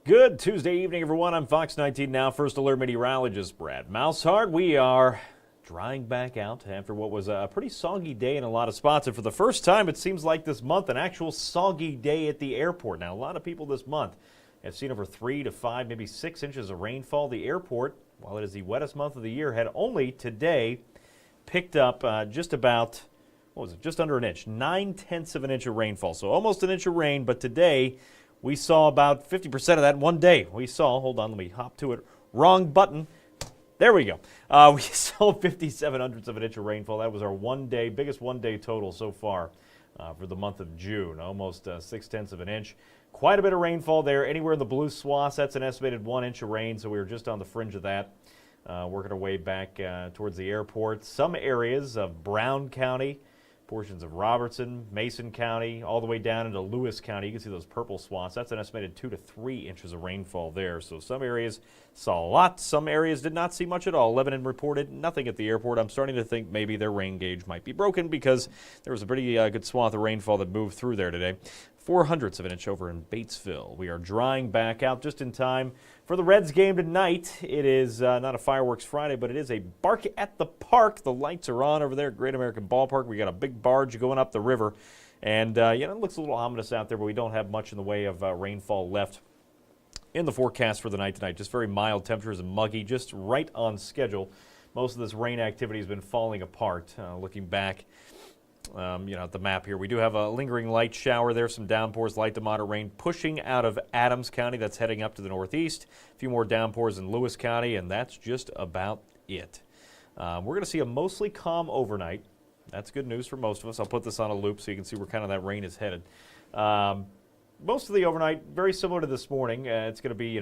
Good Tuesday evening, everyone. I'm Fox 19 Now First Alert Meteorologist Brad Maushart. We are drying back out after what was a pretty soggy day in a lot of spots. And for the first time, it seems like this month, an actual soggy day at the airport. Now, a lot of people this month have seen over 3 to 5, maybe 6 inches of rainfall. The airport, while it is the wettest month of the year, had only today picked up just under an inch, 9/10 of an inch of rainfall. So almost an inch of rain, but today we saw about 50% of that in one day. Hold on, let me hop to it. Wrong button. There we go. We saw 57 hundredths of an inch of rainfall. That was our biggest one-day total so far for the month of June, almost 6/10 of an inch. Quite a bit of rainfall there. Anywhere in the blue swaths, that's an estimated 1 inch of rain, so we were just on the fringe of that, working our way back towards the airport. Some areas of Brown County, portions of Robertson, Mason County, all the way down into Lewis County. You can see those purple swaths. That's an estimated 2 to 3 inches of rainfall there. So some areas saw a lot. Some areas did not see much at all. Lebanon reported nothing at the airport. I'm starting to think maybe their rain gauge might be broken because there was a pretty good swath of rainfall that moved through there today. 4/100 of an inch over in Batesville. We are drying back out just in time for the Reds game tonight. It is not a Fireworks Friday, but it is a Bark at the Park. The lights are on over there at Great American Ballpark. We got a big barge going up the river. And, it looks a little ominous out there, but we don't have much in the way of rainfall left in the forecast for the night tonight. Just very mild temperatures and muggy, just right on schedule. Most of this rain activity has been falling apart. Looking back, at the map here, we do have a lingering light shower there, some downpours, light to moderate rain pushing out of Adams County. That's heading up to the northeast. A few more downpours in Lewis County, and that's just about it. We're going to see a mostly calm overnight. That's good news for most of us. I'll put this on a loop so you can see where kind of that rain is headed. Most of the overnight, very similar to this morning. It's going to be,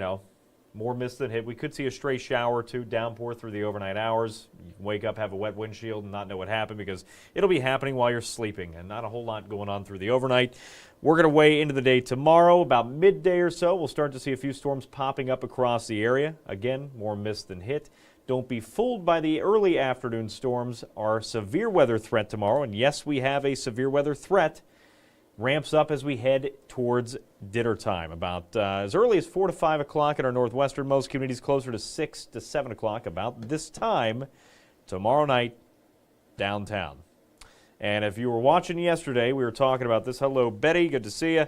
more mist than hit. We could see a stray shower or two downpour through the overnight hours. You can wake up, have a wet windshield, and not know what happened because it'll be happening while you're sleeping, and not a whole lot going on through the overnight. We're going to weigh into the day tomorrow. About midday or so, we'll start to see a few storms popping up across the area. Again, more mist than hit. Don't be fooled by the early afternoon storms. Our severe weather threat tomorrow, and yes, we have a severe weather threat, ramps up as we head towards dinner time. About as early as 4 to 5 o'clock in our northwesternmost communities, closer to 6 to 7 o'clock about this time tomorrow night downtown. And if you were watching yesterday, we were talking about this. Hello, Betty. Good to see you.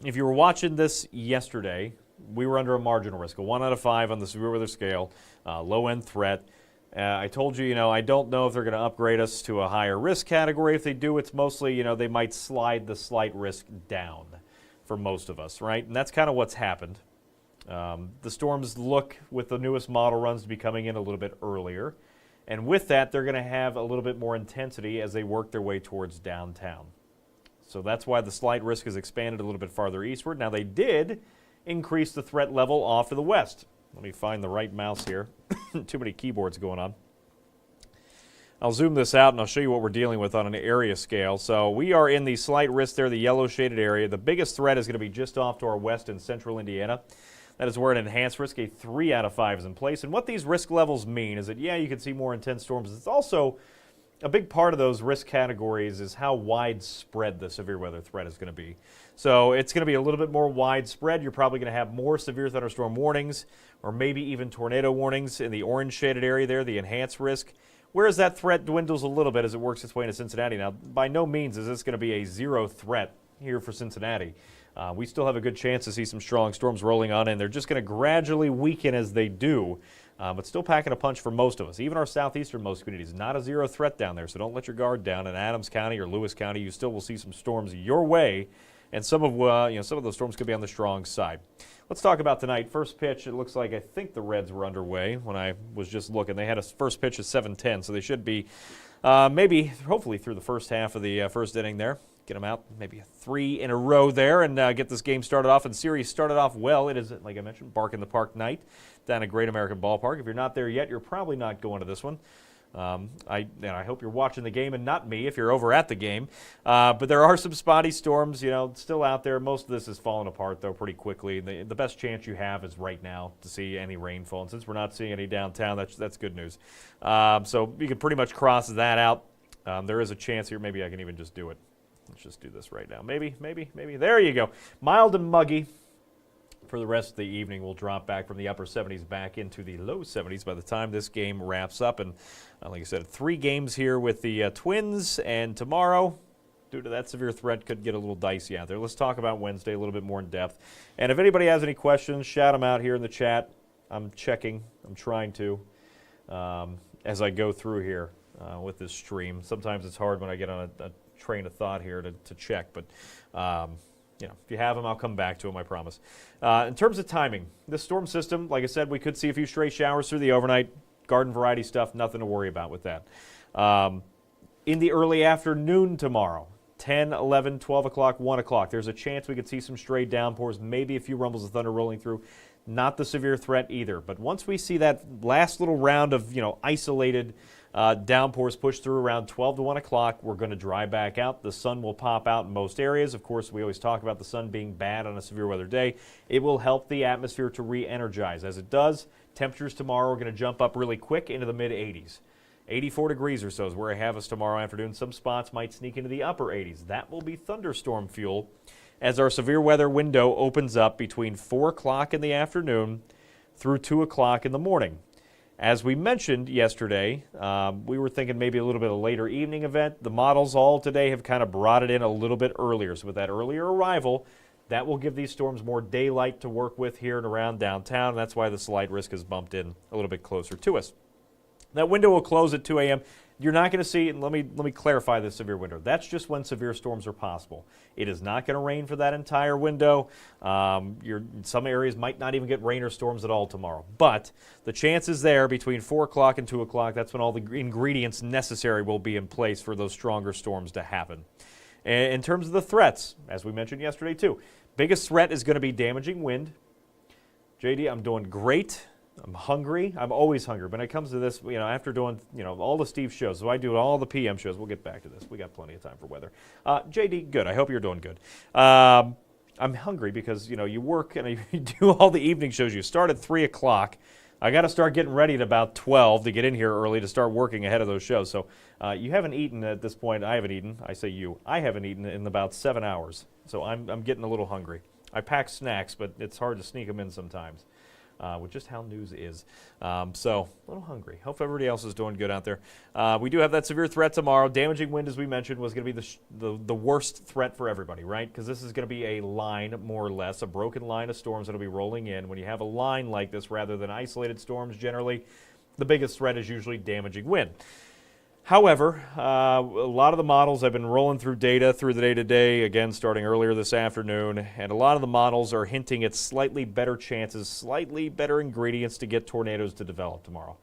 If you were watching this yesterday, we were under a marginal risk, a 1 out of 5 on the severe weather scale, low-end threat. I told you, I don't know if they're going to upgrade us to a higher risk category. If they do, it's mostly, they might slide the slight risk down for most of us, right? And that's kind of what's happened. The storms look, with the newest model runs, to be coming in a little bit earlier. And with that, they're going to have a little bit more intensity as they work their way towards downtown. So that's why the slight risk has expanded a little bit farther eastward. Now, they did increase the threat level off to the west. Let me find the right mouse here. Too many keyboards going on. I'll zoom this out and I'll show you what we're dealing with on an area scale. So we are in the slight risk there, the yellow shaded area. The biggest threat is going to be just off to our west in central Indiana. That is where an enhanced risk, a 3 out of 5 is in place. And what these risk levels mean is that, you can see more intense storms. It's also a big part of those risk categories is how widespread the severe weather threat is going to be. So it's going to be a little bit more widespread. You're probably going to have more severe thunderstorm warnings or maybe even tornado warnings in the orange shaded area there, the enhanced risk. Whereas that threat dwindles a little bit as it works its way into Cincinnati. Now, by no means is this going to be a zero threat here for Cincinnati. We still have a good chance to see some strong storms rolling on in. They're just going to gradually weaken as they do. But still packing a punch for most of us. Even our southeasternmost communities, not a zero threat down there, so don't let your guard down. In Adams County or Lewis County, you still will see some storms your way, and some of those storms could be on the strong side. Let's talk about tonight. First pitch, it looks like I think the Reds were underway when I was just looking. They had a first pitch at 7:10, so they should be hopefully through the first half of the first inning there. Get them out, maybe 3 in a row there, and get this game started off. And series started off well. It is, like I mentioned, Bark in the Park night down at Great American Ballpark. If you're not there yet, you're probably not going to this one. I hope you're watching the game and not me if you're over at the game. But there are some spotty storms, still out there. Most of this is falling apart, though, pretty quickly. The best chance you have is right now to see any rainfall. And since we're not seeing any downtown, that's good news. So you can pretty much cross that out. There is a chance here. Maybe I can even just do it. Let's just do this right now. Maybe. There you go. Mild and muggy. For the rest of the evening, we'll drop back from the upper 70s back into the low 70s by the time this game wraps up. And like I said, 3 games here with the Twins, and tomorrow, due to that severe threat, could get a little dicey out there. Let's talk about Wednesday a little bit more in depth. And if anybody has any questions, shout them out here in the chat. I'm checking. I'm trying to as I go through here with this stream. Sometimes it's hard when I get on a train of thought here to check, but if you have them, I'll come back to them, I promise. In terms of timing, this storm system, like I said, we could see a few stray showers through the overnight. Garden variety stuff, nothing to worry about with that. In the early afternoon tomorrow, 10, 11, 12 o'clock, 1 o'clock, there's a chance we could see some stray downpours, maybe a few rumbles of thunder rolling through. Not the severe threat either. But once we see that last little round of isolated downpours push through around 12 to 1 o'clock, we're going to dry back out. The sun will pop out in most areas. Of course, we always talk about the sun being bad on a severe weather day. It will help the atmosphere to re-energize. As it does, temperatures tomorrow are going to jump up really quick into the mid-80s. 84 degrees or so is where I have us tomorrow afternoon. Some spots might sneak into the upper 80s. That will be thunderstorm fuel as our severe weather window opens up between 4 o'clock in the afternoon through 2 o'clock in the morning. As we mentioned yesterday, we were thinking maybe a little bit of a later evening event. The models all today have kind of brought it in a little bit earlier. So with that earlier arrival, that will give these storms more daylight to work with here and around downtown. That's why the slight risk is bumped in a little bit closer to us. That window will close at 2 a.m. You're not going to see, and let me clarify this severe window. That's just when severe storms are possible. It is not going to rain for that entire window. Some areas might not even get rain or storms at all tomorrow. But the chance is there between 4 o'clock and 2 o'clock. That's when all the ingredients necessary will be in place for those stronger storms to happen. And in terms of the threats, as we mentioned yesterday too, biggest threat is going to be damaging wind. JD, I'm doing great. I'm hungry. I'm always hungry. When it comes to this, after doing, all the Steve shows, so I do all the PM shows. We'll get back to this. We got plenty of time for weather. JD, good. I hope you're doing good. I'm hungry because, you work and you do all the evening shows. You start at 3 o'clock. I got to start getting ready at about 12 to get in here early to start working ahead of those shows. So you haven't eaten at this point. I haven't eaten. I say you. I haven't eaten in about 7 hours. So I'm getting a little hungry. I pack snacks, but it's hard to sneak them in sometimes. With just how news is. So, a little hungry. Hope everybody else is doing good out there. We do have that severe threat tomorrow. Damaging wind, as we mentioned, was going to be the worst threat for everybody, right? Because this is going to be a line, more or less, a broken line of storms that will be rolling in. When you have a line like this, rather than isolated storms, generally, the biggest threat is usually damaging wind. However, a lot of the models have been rolling through data through the day today, again starting earlier this afternoon, and a lot of the models are hinting at slightly better chances, slightly better ingredients to get tornadoes to develop tomorrow.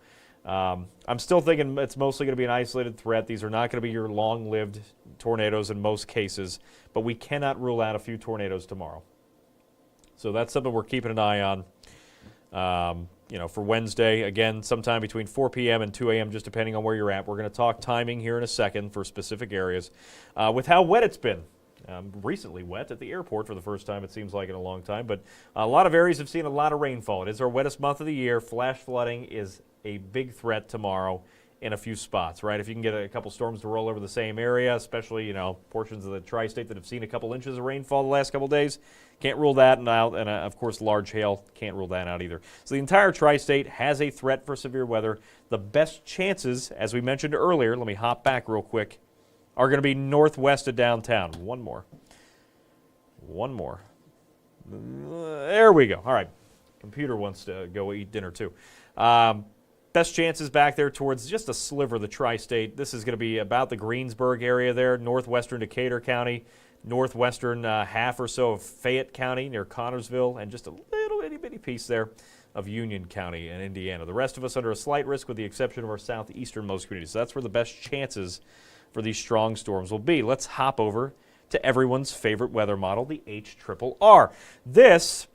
I'm still thinking it's mostly going to be an isolated threat. These are not going to be your long-lived tornadoes in most cases, but we cannot rule out a few tornadoes tomorrow. So that's something we're keeping an eye on. For Wednesday, again, sometime between 4 p.m. and 2 a.m., just depending on where you're at. We're going to talk timing here in a second for specific areas. With how wet it's been, recently wet at the airport for the first time, it seems like in a long time, but a lot of areas have seen a lot of rainfall. It is our wettest month of the year. Flash flooding is a big threat tomorrow in a few spots, right? If you can get a couple storms to roll over the same area, especially, portions of the tri-state that have seen a couple inches of rainfall the last couple days, can't rule that out. And of course, large hail, can't rule that out either. So the entire tri-state has a threat for severe weather. The best chances, as we mentioned earlier, let me hop back real quick, are going to be northwest of downtown. One more. There we go. All right. Computer wants to go eat dinner too. Best chances back there towards just a sliver of the tri-state. This is going to be about the Greensburg area there, northwestern Decatur County, northwestern half or so of Fayette County near Connorsville, and just a little itty-bitty piece there of Union County in Indiana. The rest of us under a slight risk with the exception of our southeasternmost communities. So that's where the best chances for these strong storms will be. Let's hop over to everyone's favorite weather model, the HRRR. This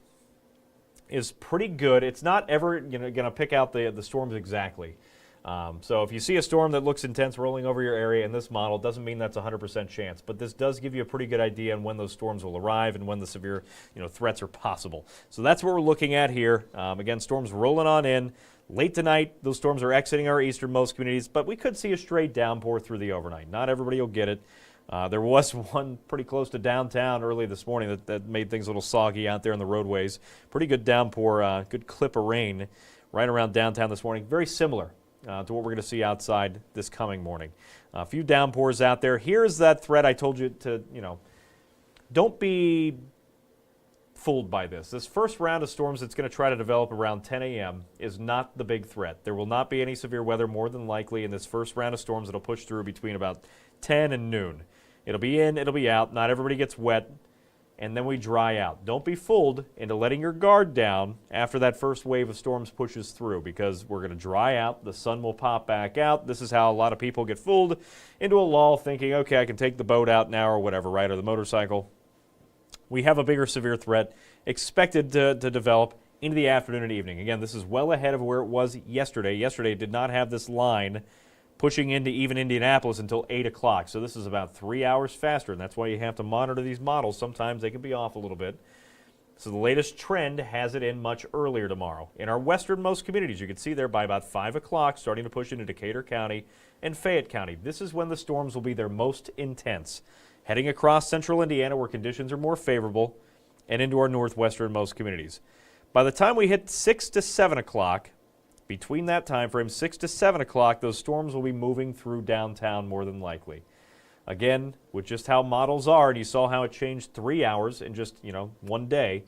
is pretty good. It's not ever going to pick out the storms exactly. So if you see a storm that looks intense rolling over your area in this model, it doesn't mean that's a 100% chance. But this does give you a pretty good idea on when those storms will arrive and when the severe threats are possible. So that's what we're looking at here. Again, storms rolling on in. Late tonight, those storms are exiting our easternmost communities, but we could see a stray downpour through the overnight. Not everybody will get it. There was one pretty close to downtown early this morning that made things a little soggy out there on the roadways. Pretty good downpour, good clip of rain right around downtown this morning. Very similar to what we're going to see outside this coming morning. A few downpours out there. Here's that threat I told you to, don't be fooled by this. This first round of storms that's going to try to develop around 10 a.m. is not the big threat. There will not be any severe weather more than likely in this first round of storms that'll push through between about 10 and noon. It'll be in, it'll be out. Not everybody gets wet, and then we dry out. Don't be fooled into letting your guard down after that first wave of storms pushes through, because we're going to dry out. The sun will pop back out. This is how a lot of people get fooled into a lull thinking, okay, I can take the boat out now or whatever, right, or the motorcycle. We have a bigger severe threat expected to develop into the afternoon and evening. Again, this is well ahead of where it was yesterday. Yesterday did not have this line pushing into even Indianapolis until 8 o'clock. So this is about 3 hours faster, and that's why you have to monitor these models. Sometimes they can be off a little bit. So the latest trend has it in much earlier tomorrow. In our westernmost communities, you can see there by about 5 o'clock, starting to push into Decatur County and Fayette County. This is when the storms will be their most intense, heading across central Indiana where conditions are more favorable and into our northwesternmost communities. By the time we hit 6 to 7 o'clock, between that time frame, 6 to 7 o'clock, those storms will be moving through downtown more than likely. Again, with just how models are, and you saw how it changed 3 hours in just, one day.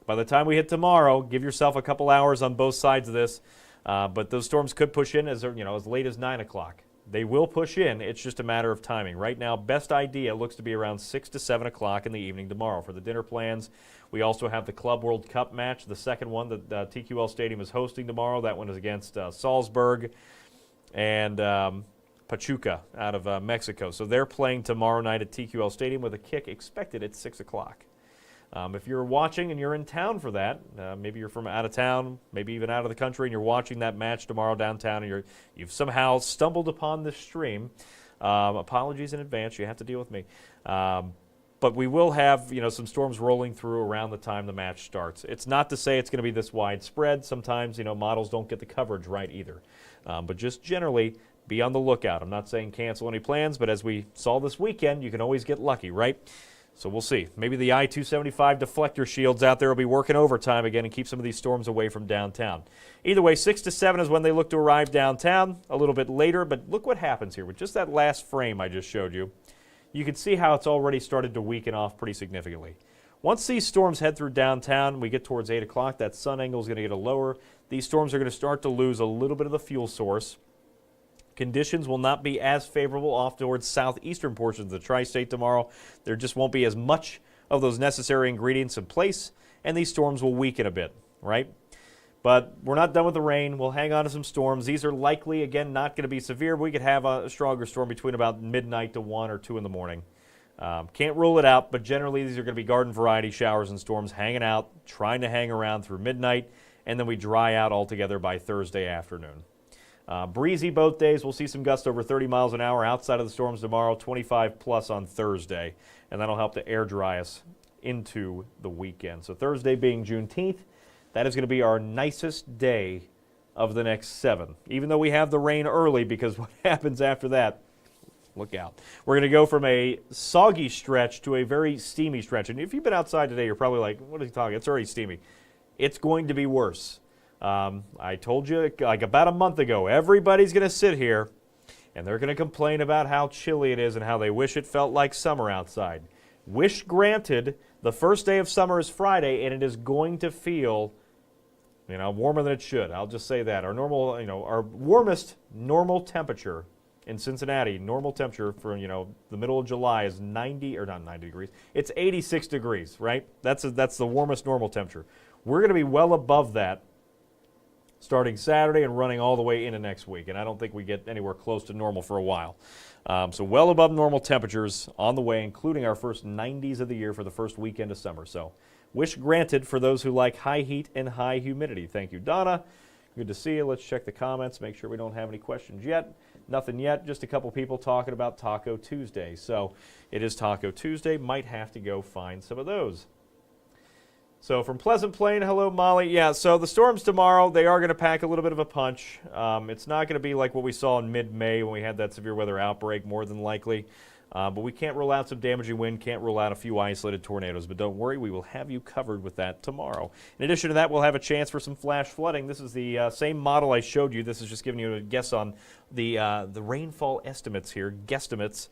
By the time we hit tomorrow, give yourself a couple hours on both sides of this, but those storms could push in as late as 9 o'clock. They will push in. It's just a matter of timing. Right now, best idea looks to be around 6 to 7 o'clock in the evening tomorrow for the dinner plans. We also have the Club World Cup match, the second one that TQL Stadium is hosting tomorrow. That one is against Salzburg and Pachuca out of Mexico. So they're playing tomorrow night at TQL Stadium with a kick expected at 6 o'clock. If you're watching and you're in town for that, maybe you're from out of town, maybe even out of the country, and you're watching that match tomorrow downtown, and you've somehow stumbled upon this stream, apologies in advance, you have to deal with me. But we will have some storms rolling through around the time the match starts. It's not to say it's going to be this widespread. Sometimes models don't get the coverage right either. But just generally, be on the lookout. I'm not saying cancel any plans, but as we saw this weekend, you can always get lucky, right? So we'll see. Maybe the I-275 deflector shields out there will be working overtime again and keep some of these storms away from downtown. Either way, 6 to 7 is when they look to arrive downtown, a little bit later. But look what happens here. With just that last frame I just showed you, you can see how it's already started to weaken off pretty significantly. Once these storms head through downtown, we get towards 8 o'clock, that sun angle is going to get a lower. These storms are going to start to lose a little bit of the fuel source. Conditions will not be as favorable off towards southeastern portions of the tri-state tomorrow. There just won't be as much of those necessary ingredients in place, and these storms will weaken a bit, right? But we're not done with the rain. We'll hang on to some storms. These are likely, again, not going to be severe. We could have a stronger storm between about midnight to 1 or 2 in the morning. Can't rule it out, but generally these are going to be garden variety showers and storms hanging out, trying to hang around through midnight, and then we dry out altogether by Thursday afternoon. Breezy both days. We'll see some gusts over 30 miles an hour outside of the storms tomorrow, 25 plus on Thursday, and that'll help to air dry us into the weekend. So Thursday being Juneteenth, that is going to be our nicest day of the next 7, even though we have the rain early, because what happens after that, look out. We're going to go from a soggy stretch to a very steamy stretch. And if you've been outside today, you're probably like, what is he talking? It's already steamy. It's going to be worse. I told you like about a month ago, everybody's going to sit here and they're going to complain about how chilly it is and how they wish it felt like summer outside. Wish granted, the first day of summer is Friday, and it is going to feel, warmer than it should. I'll just say that. Our normal, our warmest normal temperature in Cincinnati, normal temperature for, the middle of July is 90, or not 90 degrees. It's 86 degrees, right? That's the warmest normal temperature. We're going to be well above that starting Saturday and running all the way into next week. And I don't think we get anywhere close to normal for a while. So well above normal temperatures on the way, including our first 90s of the year for the first weekend of summer. So wish granted for those who like high heat and high humidity. Thank you, Donna. Good to see you. Let's check the comments, make sure we don't have any questions yet. Nothing yet, just a couple people talking about Taco Tuesday. So it is Taco Tuesday. Might have to go find some of those. So from Pleasant Plain, hello, Molly. Yeah, so the storms tomorrow, they are going to pack a little bit of a punch. It's not going to be like what we saw in mid-May when we had that severe weather outbreak, more than likely. But we can't rule out some damaging wind, can't rule out a few isolated tornadoes. But don't worry, we will have you covered with that tomorrow. In addition to that, we'll have a chance for some flash flooding. This is the same model I showed you. This is just giving you a guess on the rainfall estimates here, guesstimates,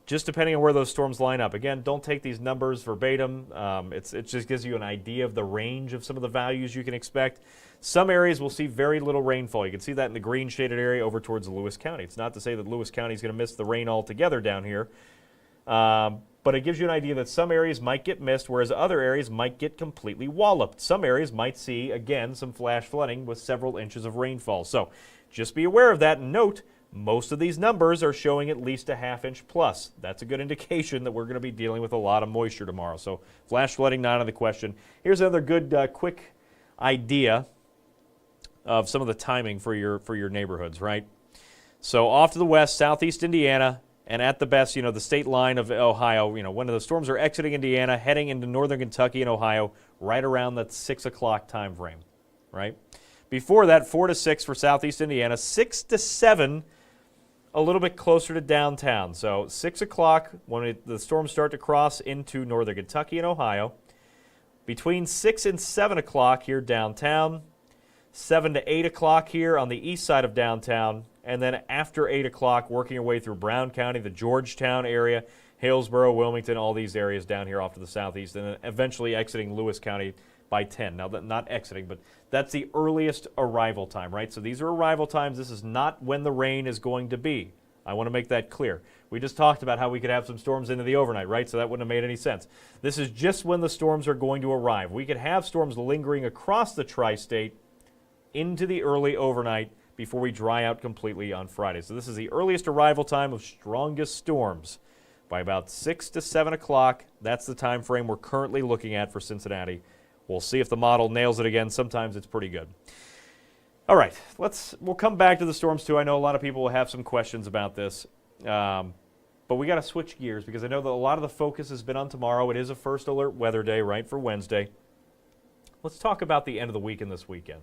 just depending on where those storms line up. Again, don't take these numbers verbatim. It just gives you an idea of the range of some of the values you can expect. Some areas will see very little rainfall. You can see that in the green shaded area over towards Lewis County. It's not to say that Lewis County is going to miss the rain altogether down here, but it gives you an idea that some areas might get missed, whereas other areas might get completely walloped. Some areas might see, again, some flash flooding with several inches of rainfall. So just be aware of that and note, most of these numbers are showing at least a half-inch plus. That's a good indication that we're going to be dealing with a lot of moisture tomorrow. So flash flooding, not out of the question. Here's another good, quick idea of some of the timing for your neighborhoods, right? So off to the west, southeast Indiana, and at the best, the state line of Ohio, when the storms are exiting Indiana, heading into northern Kentucky and Ohio, right around that 6 o'clock time frame, right? Before that, 4 to 6 for southeast Indiana, 6 to 7 a little bit closer to downtown. So 6 o'clock when the storms start to cross into northern Kentucky and Ohio. Between 6 and 7 o'clock here downtown, 7 to 8 o'clock here on the east side of downtown, and then after 8 o'clock working your way through Brown County, the Georgetown area, Hillsborough, Wilmington, all these areas down here off to the southeast, and then eventually exiting Lewis County by 10. Now, not exiting, but that's the earliest arrival time, right? So these are arrival times. This is not when the rain is going to be. I want to make that clear. We just talked about how we could have some storms into the overnight, right? So that wouldn't have made any sense. This is just when the storms are going to arrive. We could have storms lingering across the tri-state into the early overnight before we dry out completely on Friday. So this is the earliest arrival time of strongest storms by about 6 to 7 o'clock. That's the time frame we're currently looking at for Cincinnati. We'll see if the model nails it again. Sometimes it's pretty good. All right, we'll come back to the storms too. I know a lot of people will have some questions about this, but we got to switch gears because I know that a lot of the focus has been on tomorrow. It is a first alert weather day, right, for Wednesday. Let's talk about the end of the week and this weekend.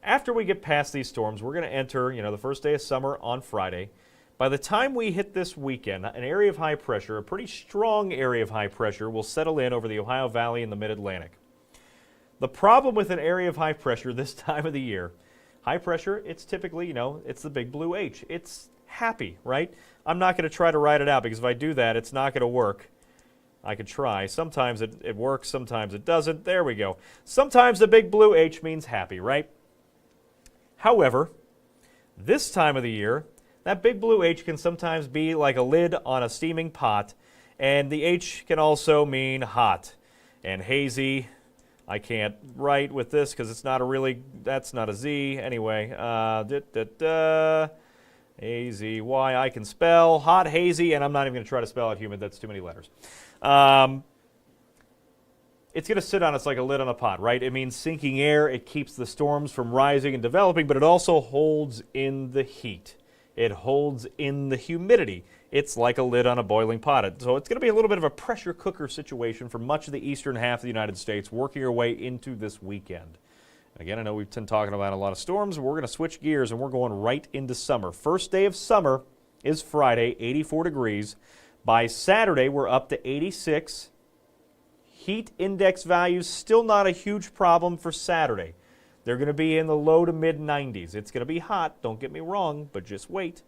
After we get past these storms, we're going to enter, the first day of summer on Friday. By the time we hit this weekend, an area of high pressure, a pretty strong area of high pressure, will settle in over the Ohio Valley and the Mid-Atlantic. The problem with an area of high pressure this time of the year, high pressure, it's typically, it's the big blue H. It's happy, right? I'm not going to try to write it out because if I do that, it's not going to work. I could try. Sometimes it works, sometimes it doesn't. There we go. Sometimes the big blue H means happy, right? However, this time of the year, that big blue H can sometimes be like a lid on a steaming pot, and the H can also mean hot and hazy. I can't write with this because it's not that's not a Z. Anyway, A-Z-Y, I can spell hot, hazy, and I'm not even going to try to spell out humid. That's too many letters. It's going to sit on us like a lid on a pot, right? It means sinking air. It keeps the storms from rising and developing, but it also holds in the heat. It holds in the humidity. It's like a lid on a boiling pot. So it's going to be a little bit of a pressure cooker situation for much of the eastern half of the United States, working our way into this weekend. Again, I know we've been talking about a lot of storms, but we're going to switch gears and we're going right into summer. First day of summer is Friday, 84 degrees. By Saturday, we're up to 86. Heat index values, still not a huge problem for Saturday. They're going to be in the low to mid 90s. It's going to be hot, don't get me wrong, but just wait.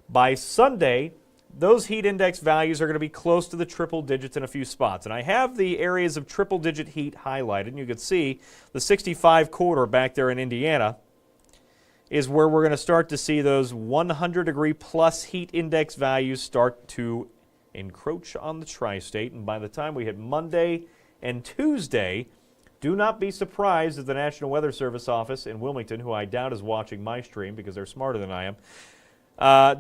By Sunday, those heat index values are going to be close to the triple digits in a few spots. And I have the areas of triple digit heat highlighted, and you can see the 65 corridor back there in Indiana is where we're going to start to see those 100 degree plus heat index values start to encroach on the tri-state. And by the time we hit Monday and Tuesday, do not be surprised if the National Weather Service office in Wilmington, who I doubt is watching my stream because they're smarter than I am,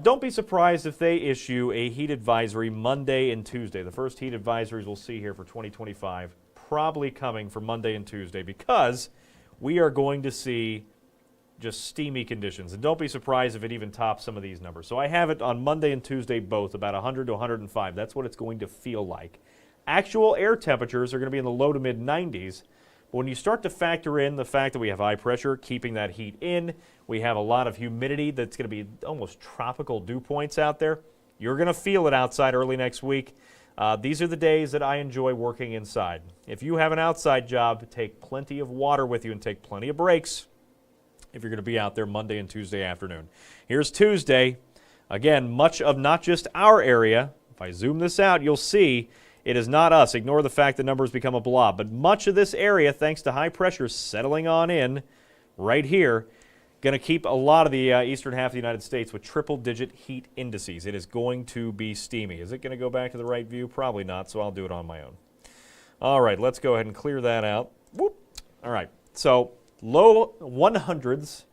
don't be surprised if they issue a heat advisory Monday and Tuesday. The first heat advisories we'll see here for 2025 probably coming for Monday and Tuesday because we are going to see just steamy conditions. And don't be surprised if it even tops some of these numbers. So I have it on Monday and Tuesday both, about 100 to 105. That's what it's going to feel like. Actual air temperatures are going to be in the low to mid 90s. But when you start to factor in the fact that we have high pressure keeping that heat in, we have a lot of humidity that's going to be almost tropical dew points out there, You're going to feel it outside early next week. These are the days that I enjoy working inside. If you have an outside job, take plenty of water with you and take plenty of breaks if you're going to be out there Monday and Tuesday afternoon. Here's Tuesday. Again, much of not just our area. If I zoom this out, you'll see it is not us. Ignore the fact the numbers become a blob. But much of this area, thanks to high pressure settling on in right here, going to keep a lot of the eastern half of the United States with triple-digit heat indices. It is going to be steamy. Is it going to go back to the right view? Probably not, so I'll do it on my own. All right, let's go ahead and clear that out. Whoop. All right, so low 100s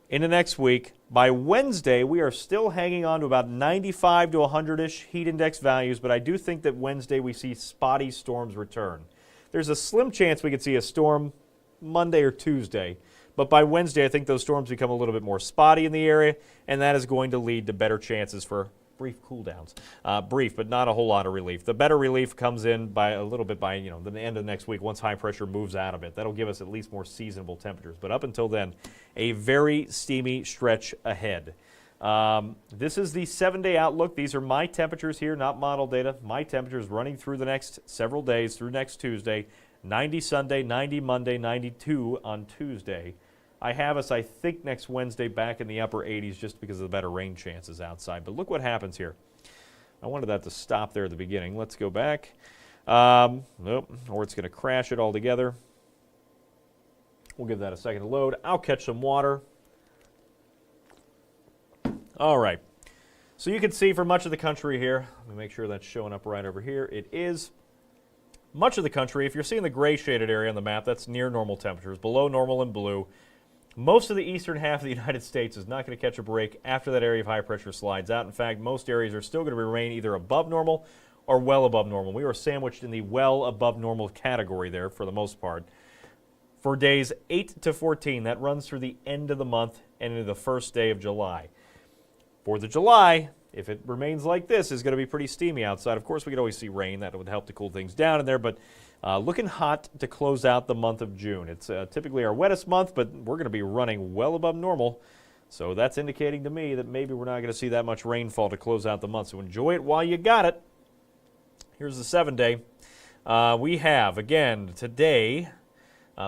into next week. By Wednesday, we are still hanging on to about 95 to 100-ish heat index values, but I do think that Wednesday we see spotty storms return. There's a slim chance we could see a storm Monday or Tuesday, but by Wednesday I think those storms become a little bit more spotty in the area, and that is going to lead to better chances for brief cool downs. Brief, but not a whole lot of relief. The better relief comes in by a little bit by the end of next week once high pressure moves out of it. That'll give us at least more seasonable temperatures. But up until then, a very steamy stretch ahead. This is the 7-day outlook. These are my temperatures here, not model data. My temperatures running through the next several days, through next Tuesday. 90 Sunday, 90 Monday, 92 on Tuesday. I have us, I think, next Wednesday back in the upper 80s just because of the better rain chances outside. But look what happens here. I wanted that to stop there at the beginning. Let's go back. Nope, or it's going to crash it all together. We'll give that a second to load. I'll catch some water. All right. So you can see for much of the country here, let me make sure that's showing up right over here. It is. Much of the country, if you're seeing the gray shaded area on the map, that's near normal temperatures, below normal in blue. Most of the eastern half of the United States is not going to catch a break after that area of high pressure slides out. In fact, most areas are still going to remain either above normal or well above normal. We were sandwiched in the well above normal category there for the most part. For days 8 to 14, that runs through the end of the month and into the first day of July. 4th of July, if it remains like this, is going to be pretty steamy outside. Of course, we could always see rain. That would help to cool things down in there, but looking hot to close out the month of June. It's typically our wettest month, but we're going to be running well above normal. So that's indicating to me that maybe we're not going to see that much rainfall to close out the month. So enjoy it while you got it. Here's the 7-day. We have, again, today,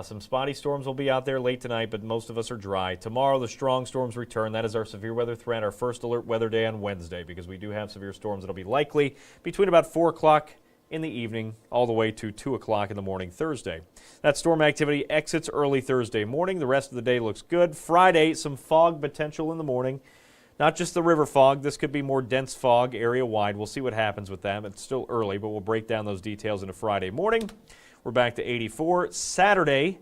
some spotty storms will be out there late tonight, but most of us are dry. Tomorrow, the strong storms return. That is our severe weather threat, our first alert weather day on Wednesday, because we do have severe storms that will be likely between about 4 o'clock in the evening all the way to 2 o'clock in the morning Thursday. That storm activity exits early Thursday morning. The rest of the day looks good. Friday, some fog potential in the morning. Not just the river fog. This could be more dense fog area-wide. We'll see what happens with that. It's still early, but we'll break down those details into Friday morning. We're back to 84. Saturday,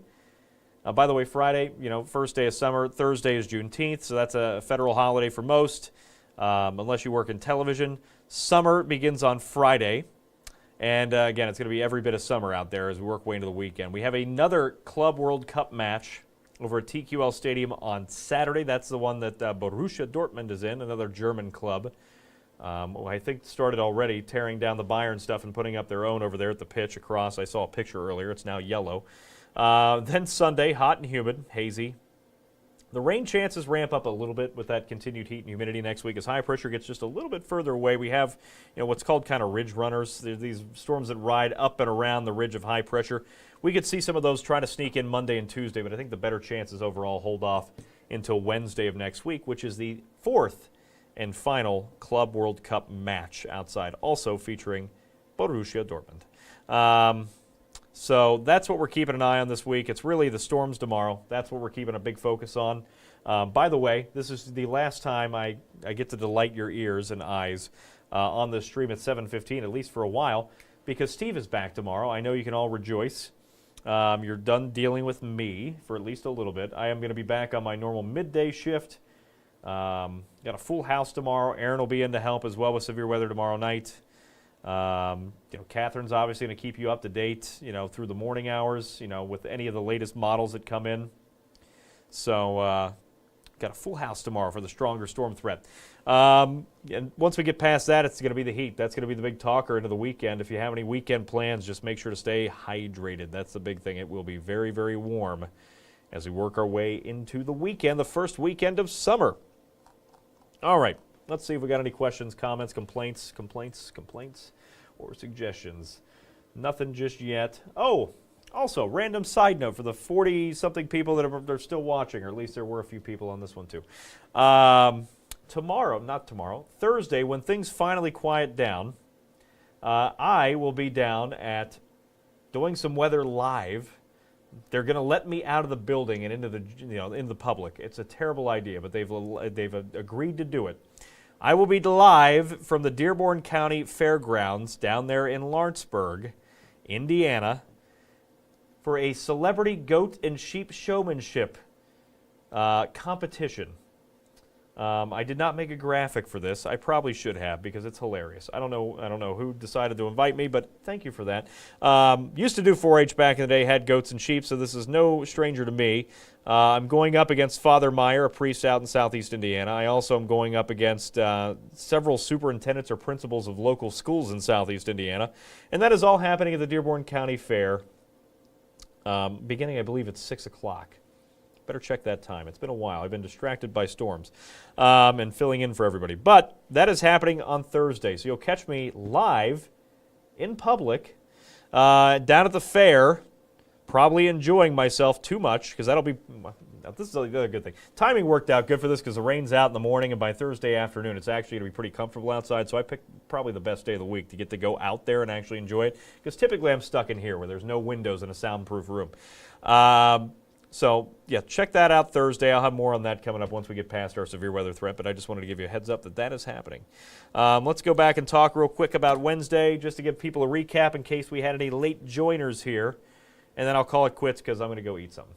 by the way, Friday, first day of summer. Thursday is Juneteenth, so that's a federal holiday for most, unless you work in television. Summer begins on Friday. And again, it's going to be every bit of summer out there as we work way into the weekend. We have another Club World Cup match over at TQL Stadium on Saturday. That's the one that Borussia Dortmund is in, another German club. I think started already tearing down the Bayern stuff and putting up their own over there at the pitch across. I saw a picture earlier. It's now yellow. Then Sunday, hot and humid, hazy. The rain chances ramp up a little bit with that continued heat and humidity next week as high pressure gets just a little bit further away. We have what's called kind of ridge runners. There's these storms that ride up and around the ridge of high pressure. We could see some of those try to sneak in Monday and Tuesday, but I think the better chances overall hold off until Wednesday of next week, which is the 4th and final Club World Cup match outside, also featuring Borussia Dortmund. So that's what we're keeping an eye on this week. It's really the storms tomorrow. That's what we're keeping a big focus on. By the way, this is the last time I get to delight your ears and eyes on this stream at 7:15, at least for a while, because Steve is back tomorrow. I know you can all rejoice. You're done dealing with me for at least a little bit. I am going to be back on my normal midday shift. Got a full house tomorrow. Aaron will be in to help as well with severe weather tomorrow night. Catherine's obviously going to keep you up to date, through the morning hours, with any of the latest models that come in. So, got a full house tomorrow for the stronger storm threat. And once we get past that, it's going to be the heat. That's going to be the big talker into the weekend. If you have any weekend plans, just make sure to stay hydrated. That's the big thing. It will be very, very warm as we work our way into the weekend, the first weekend of summer. All right. Let's see if we got any questions, comments, complaints, or suggestions. Nothing just yet. Oh, also, random side note for the 40-something people that are still watching, or at least there were a few people on this one too. Thursday, when things finally quiet down, I will be down at doing some weather live. They're going to let me out of the building and into the public. It's a terrible idea, but they've agreed to do it. I will be live from the Dearborn County Fairgrounds down there in Lawrenceburg, Indiana, for a celebrity goat and sheep showmanship competition. I did not make a graphic for this. I probably should have because it's hilarious. I don't know who decided to invite me, but thank you for that. Used to do 4-H back in the day, had goats and sheep, so this is no stranger to me. I'm going up against Father Meyer, a priest out in southeast Indiana. I also am going up against several superintendents or principals of local schools in southeast Indiana, and that is all happening at the Dearborn County Fair, beginning, I believe, at 6 o'clock. Better check that time. It's been a while. I've been distracted by storms and filling in for everybody. But that is happening on Thursday. So you'll catch me live in public down at the fair, probably enjoying myself too much because that'll be this is a good thing. Timing worked out good for this because the rain's out in the morning, and by Thursday afternoon it's actually going to be pretty comfortable outside. So I picked probably the best day of the week to get to go out there and actually enjoy it because typically I'm stuck in here where there's no windows in a soundproof room. So, yeah, check that out Thursday. I'll have more on that coming up once we get past our severe weather threat, but I just wanted to give you a heads up that that is happening. Let's go back and talk real quick about Wednesday, just to give people a recap in case we had any late joiners here, and then I'll call it quits because I'm going to go eat something.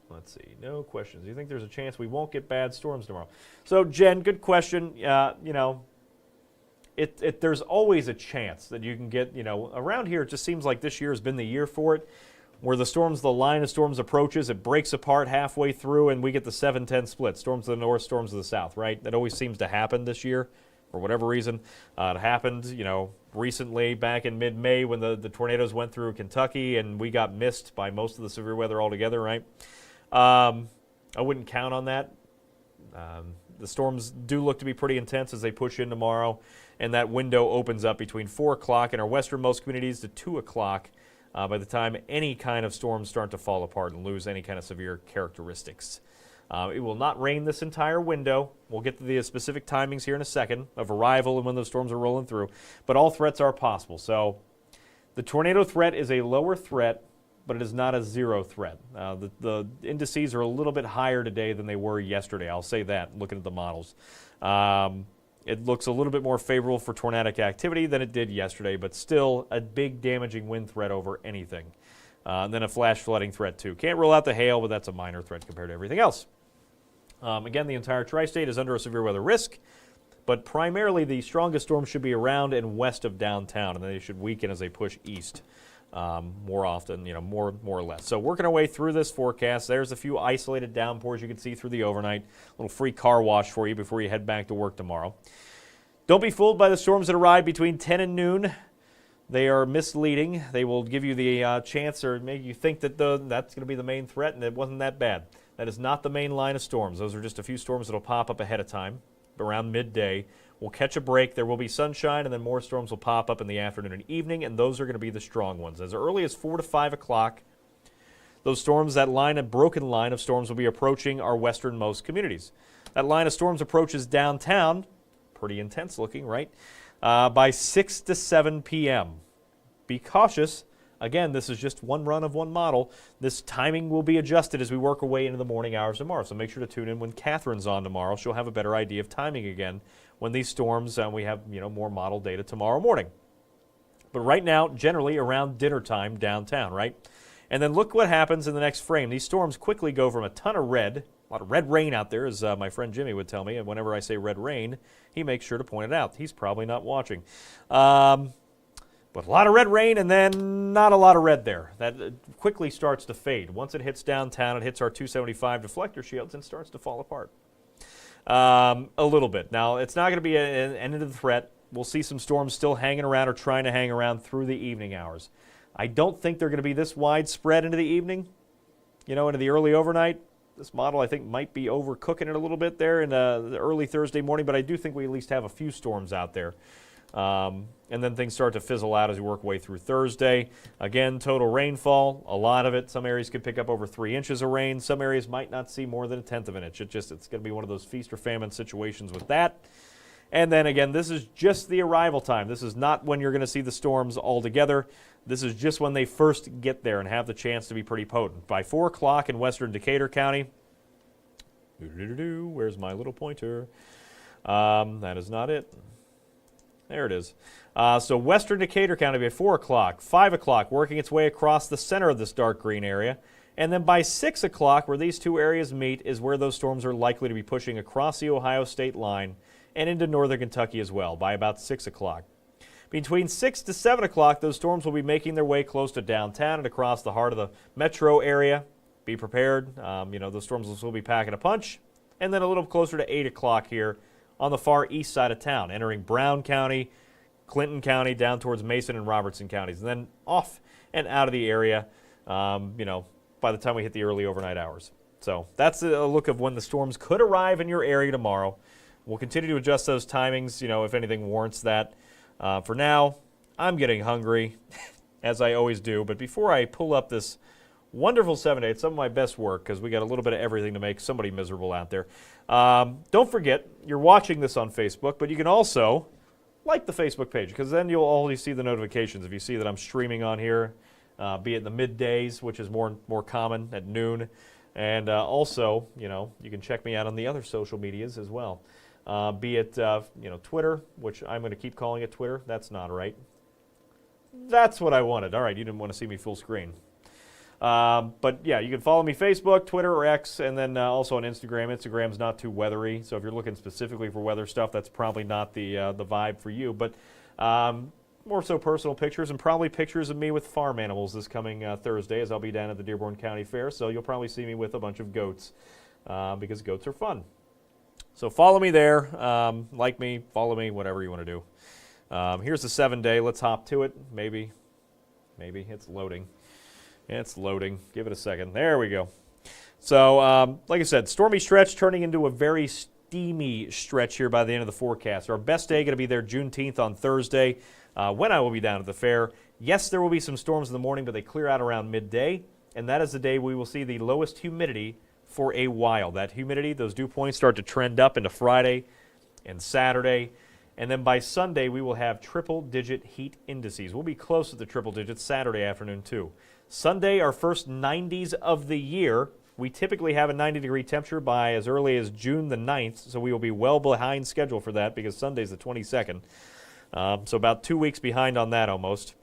Let's see. No questions. Do you think there's a chance we won't get bad storms tomorrow? So, Jen, good question. There's always a chance that you can get, around here it just seems like this year has been the year for it. Where the line of storms approaches, it breaks apart halfway through, and we get the 7-10 split. Storms to the north, storms to the south, right? That always seems to happen this year, for whatever reason. It happened, recently back in mid-May when the tornadoes went through Kentucky, and we got missed by most of the severe weather altogether, right? I wouldn't count on that. The storms do look to be pretty intense as they push in tomorrow, and that window opens up between 4 o'clock in our westernmost communities to 2 o'clock. By the time any kind of storms start to fall apart and lose any kind of severe characteristics. It will not rain this entire window. We'll get to the specific timings here in a second of arrival and when those storms are rolling through. But all threats are possible. So the tornado threat is a lower threat, but it is not a zero threat. The indices are a little bit higher today than they were yesterday. I'll say that, looking at the models. It looks a little bit more favorable for tornadic activity than it did yesterday, but still a big damaging wind threat over anything. And then a flash flooding threat too. Can't rule out the hail, but that's a minor threat compared to everything else. Again, the entire tri-state is under a severe weather risk, but primarily the strongest storms should be around and west of downtown, and they should weaken as they push east more often, more or less. So working our way through this forecast, there's a few isolated downpours you can see through the overnight. A little free car wash for you before you head back to work tomorrow. Don't be fooled by the storms that arrive between 10 and noon. They are misleading. They will give you the chance or make you think that that's going to be the main threat, and it wasn't that bad. That is not the main line of storms. Those are just a few storms that will pop up ahead of time around midday. We'll catch a break. There will be sunshine, and then more storms will pop up in the afternoon and evening, and those are going to be the strong ones. As early as 4 to 5 o'clock, those storms, that broken line of storms will be approaching our westernmost communities. That line of storms approaches downtown, pretty intense looking, right, by 6 to 7 p.m. Be cautious. Again, this is just one run of one model. This timing will be adjusted as we work our way into the morning hours tomorrow, so make sure to tune in when Catherine's on tomorrow. She'll have a better idea of timing again when these storms, we have more model data tomorrow morning. But right now, generally around dinner time downtown, right? And then look what happens in the next frame. These storms quickly go from a ton of red, a lot of red rain out there, as my friend Jimmy would tell me, and whenever I say red rain, he makes sure to point it out. He's probably not watching. But a lot of red rain and then not a lot of red there. That quickly starts to fade. Once it hits downtown, it hits our 275 deflector shields and starts to fall apart. A little bit. Now, it's not going to be an end of the threat. We'll see some storms still hanging around or trying to hang around through the evening hours. I don't think they're going to be this widespread into the evening, into the early overnight. This model, I think, might be overcooking it a little bit there in the early Thursday morning, but I do think we at least have a few storms out there. And then things start to fizzle out as we work way through Thursday. Again, total rainfall, a lot of it. Some areas could pick up over 3 inches of rain. Some areas might not see more than 1/10 of an inch. It's going to be one of those feast or famine situations with that. And then again, this is just the arrival time. This is not when you're going to see the storms altogether. This is just when they first get there and have the chance to be pretty potent. By 4 o'clock in western Decatur County, where's my little pointer? That is not it. There it is. So western Decatur County by 4 o'clock, 5 o'clock, working its way across the center of this dark green area. And then by 6 o'clock, where these two areas meet, is where those storms are likely to be pushing across the Ohio state line and into northern Kentucky as well by about 6 o'clock. Between 6 to 7 o'clock, those storms will be making their way close to downtown and across the heart of the metro area. Be prepared. Those storms will still be packing a punch. And then a little closer to 8 o'clock here on the far east side of town, entering Brown County, Clinton County, down towards Mason and Robertson counties, and then off and out of the area, by the time we hit the early overnight hours. So that's a look of when the storms could arrive in your area tomorrow. We'll continue to adjust those timings, if anything warrants that. For now, I'm getting hungry, as I always do. But before I pull up this wonderful 7-day, it's some of my best work because we got a little bit of everything to make somebody miserable out there. Don't forget, you're watching this on Facebook, but you can also like the Facebook page because then you'll always see the notifications if you see that I'm streaming on here, be it in the middays, which is more common at noon. And also, you can check me out on the other social medias as well. Be it, Twitter, which I'm going to keep calling it Twitter. That's not right. That's what I wanted. All right, you didn't want to see me full screen. But, yeah, you can follow me Facebook, Twitter, or X, and then also on Instagram. Instagram's not too weathery, so if you're looking specifically for weather stuff, that's probably not the vibe for you. But more so personal pictures and probably pictures of me with farm animals this coming Thursday as I'll be down at the Dearborn County Fair. So you'll probably see me with a bunch of goats because goats are fun. So follow me there, like me, follow me, whatever you want to do. Here's the 7-day. Let's hop to it. Maybe. It's loading. It's loading. Give it a second. There we go. So, like I said, stormy stretch turning into a very steamy stretch here by the end of the forecast. Our best day going to be there Juneteenth on Thursday when I will be down at the fair. Yes, there will be some storms in the morning, but they clear out around midday, and that is the day we will see the lowest humidity for a while. That humidity, those dew points start to trend up into Friday and Saturday. And then by Sunday, we will have triple-digit heat indices. We'll be close to the triple digits Saturday afternoon, too. Sunday, our first 90s of the year. We typically have a 90-degree temperature by as early as June the 9th, so we will be well behind schedule for that because Sunday's the 22nd. So about 2 weeks behind on that almost.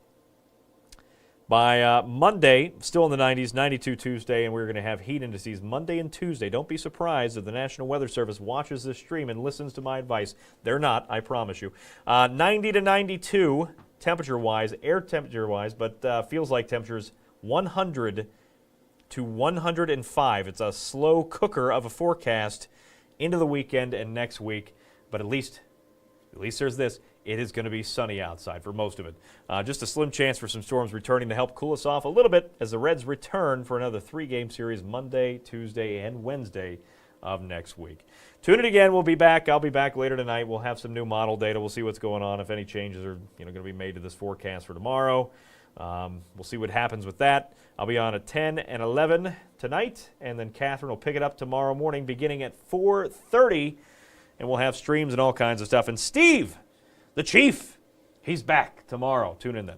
By Monday, still in the 90s, 92 Tuesday, and we're going to have heat indices Monday and Tuesday. Don't be surprised if the National Weather Service watches this stream and listens to my advice. They're not, I promise you. 90 to 92 temperature-wise, air temperature-wise, but feels like temperatures 100 to 105. It's a slow cooker of a forecast into the weekend and next week, but at least there's this. It is going to be sunny outside for most of it. Just a slim chance for some storms returning to help cool us off a little bit as the Reds return for another 3-game series Monday, Tuesday, and Wednesday of next week. Tune in again. We'll be back. I'll be back later tonight. We'll have some new model data. We'll see what's going on, if any changes are going to be made to this forecast for tomorrow. We'll see what happens with that. I'll be on at 10 and 11 tonight, and then Catherine will pick it up tomorrow morning beginning at 4:30, and we'll have streams and all kinds of stuff. And Steve, the Chief, he's back tomorrow. Tune in then.